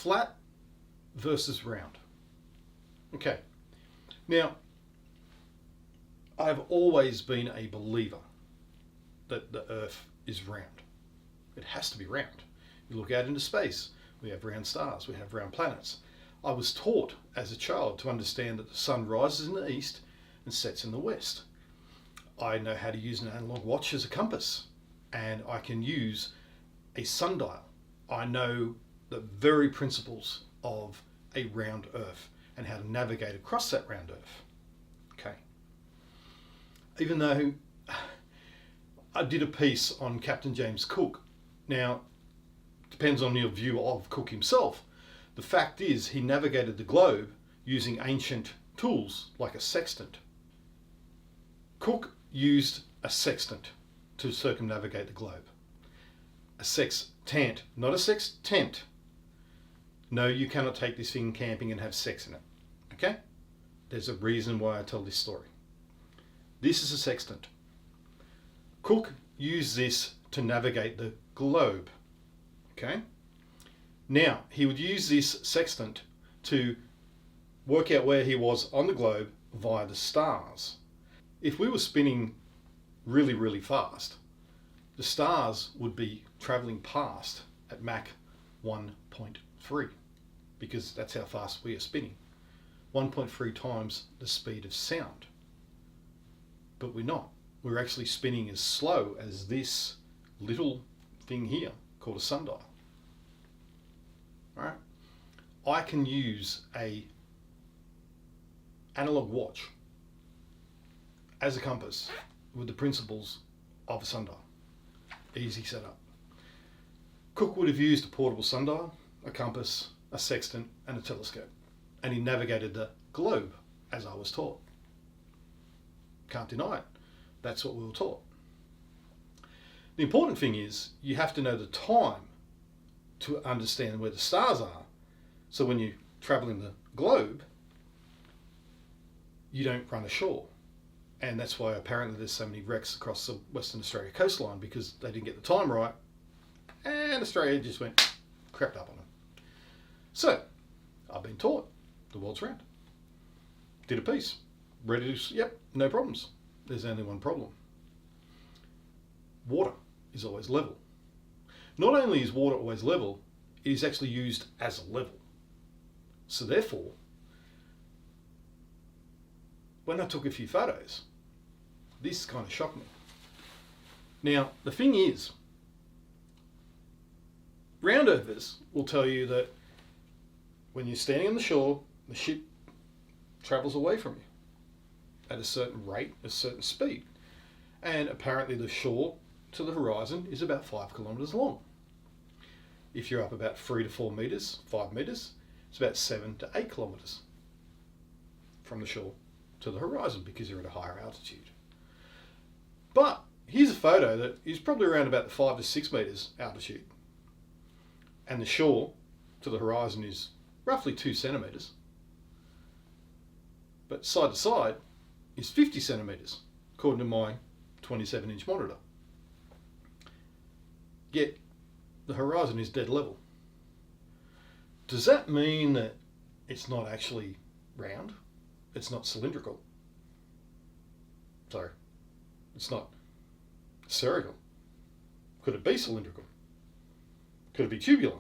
flat versus round. Okay. Now, I've always been a believer that the Earth is round. It has to be round. You look out into space, we have round stars, we have round planets. I was taught as a child to understand that the sun rises in the east and sets in the west. I know how to use an analog watch as a compass, and I can use a sundial. I know the very principles of a round Earth and how to navigate across that round Earth. Okay. Even though I did a piece on Captain James Cook. Now, depends on your view of Cook himself. The fact is, he navigated the globe using ancient tools like a sextant. Cook used a sextant to circumnavigate the globe. A sextant, not a sextant. No, you cannot take this thing camping and have sex in it. Okay? There's a reason why I tell this story. This is a sextant. Cook used this to navigate the globe. Okay? Now, he would use this sextant to work out where he was on the globe via the stars. If we were spinning really, really fast, the stars would be travelling past at Mach 1.3, because that's how fast we are spinning. 1.3 times the speed of sound. But we're not. We're actually spinning as slow as this little thing here called a sundial. All right? I can use a analog watch as a compass with the principles of a sundial. Easy setup. Cook would have used a portable sundial, a compass, a sextant, and a telescope, and he navigated the globe as I was taught. Can't deny it. That's what we were taught. The important thing is you have to know the time to understand where the stars are. So when you travel in the globe, you don't run ashore. And that's why apparently there's so many wrecks across the Western Australia coastline, because they didn't get the time right and Australia just went crept up on them. So I've been taught the world's round. Did a piece. Ready to, yep, no problems. There's only one problem. Water is always level. Not only is water always level, it is actually used as a level. So therefore, when I took a few photos, this kind of shocked me. Now, the thing is, round earthers will tell you that when you're standing on the shore, the ship travels away from you at a certain rate, a certain speed. And apparently the shore to the horizon is about 5 kilometres long. If you're up about 3 to 4 metres, 5 metres, it's about 7 to 8 kilometres from the shore to the horizon, because you're at a higher altitude. But here's a photo that is probably around about the 5 to 6 metres altitude. And the shore to the horizon is roughly 2 centimetres. But side to side is 50 centimetres, according to my 27-inch monitor. Yet the horizon is dead level. Does that mean that it's not actually round? It's not cylindrical? Sorry, it's not spherical. Could it be cylindrical? Could it be tubular?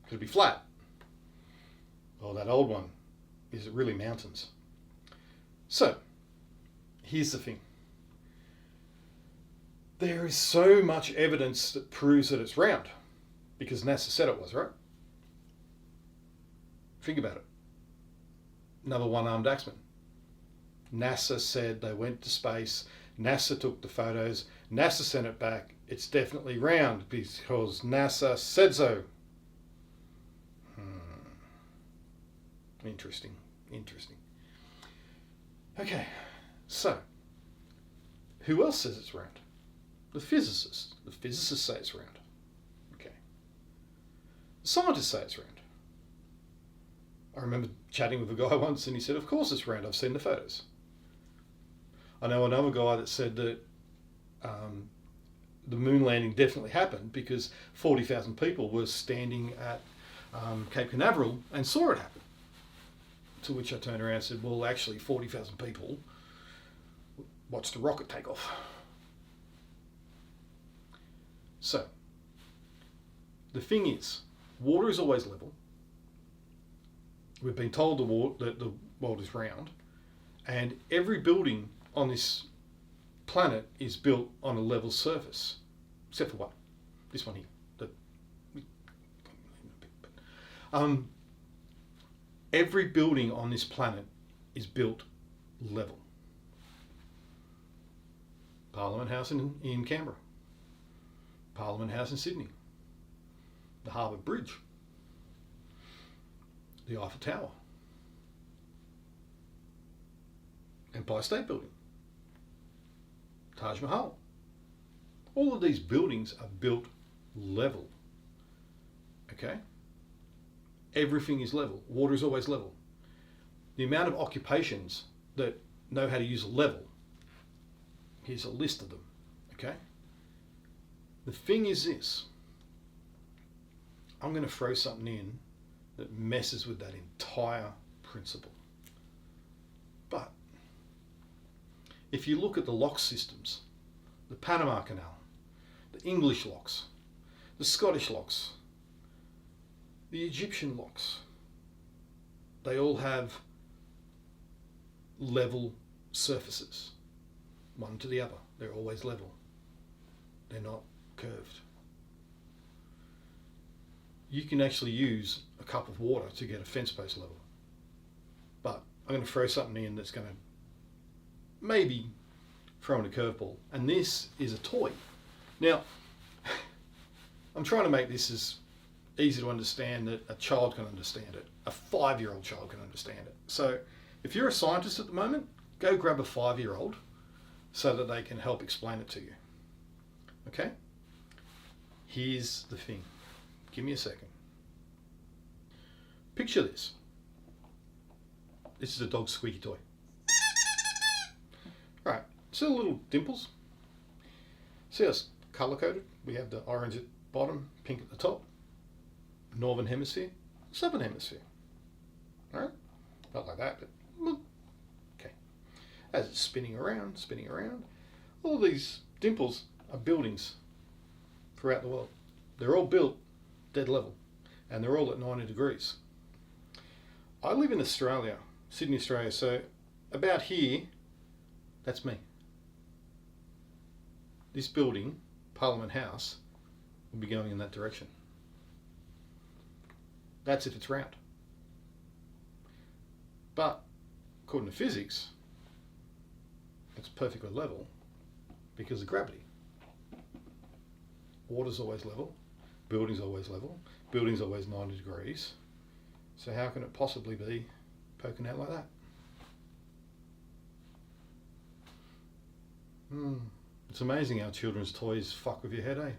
Could it be flat? Oh, that old one. Is it really mountains? So, here's the thing. There is so much evidence that proves that it's round, because NASA said it was, right? Think about it. Another one-armed axeman. NASA said they went to space. NASA took the photos. NASA sent it back. It's definitely round because NASA said so. Interesting. Okay, so who else says it's round? The physicists. The physicists say it's round. Okay. The scientists say it's round. I remember chatting with a guy once and he said, of course it's round, I've seen the photos. I know another guy that said that the moon landing definitely happened because 40,000 people were standing at Cape Canaveral and saw it happen. To which I turned around and said, well, actually 40,000 people watched a rocket take off. So, the thing is, water is always level. We've been told that the world is round, and every building on this planet is built on a level surface, except for one, this one here. Every building on this planet is built level. Parliament House in Canberra, Parliament House in Sydney, the Harbour Bridge, the Eiffel Tower, Empire State Building, Taj Mahal. All of these buildings are built level. Okay? Everything is level. Water is always level. The amount of occupations that know how to use a level, here's a list of them. Okay? The thing is this. I'm going to throw something in that messes with that entire principle. But if you look at the lock systems, the Panama Canal, the English locks, the Scottish locks, the Egyptian locks, they all have level surfaces, one to the other. They're always level. They're not curved. You can actually use a cup of water to get a fence post level. But I'm going to throw something in that's going to maybe throw in a curveball. And this is a toy. Now, I'm trying to make this as easy to understand that a child can understand it. A 5-year-old child can understand it. So if you're a scientist at the moment, go grab a 5-year-old so that they can help explain it to you. Okay? Here's the thing. Give me a second. Picture this. This is a dog's squeaky toy. Right, see the little dimples? See how it's colour coded? We have the orange at the bottom, pink at the top. Northern hemisphere, southern hemisphere. Alright? Not like that, but okay. As it's spinning around, all these dimples are buildings throughout the world. They're all built dead level, and they're all at 90 degrees. I live in Australia, Sydney, Australia, so about here, that's me. This building, Parliament House, will be going in that direction. That's if it's round. But, according to physics, it's perfectly level because of gravity. Water's always level, building's always level, building's always 90 degrees. So how can it possibly be poking out like that? It's amazing how children's toys fuck with your head, eh?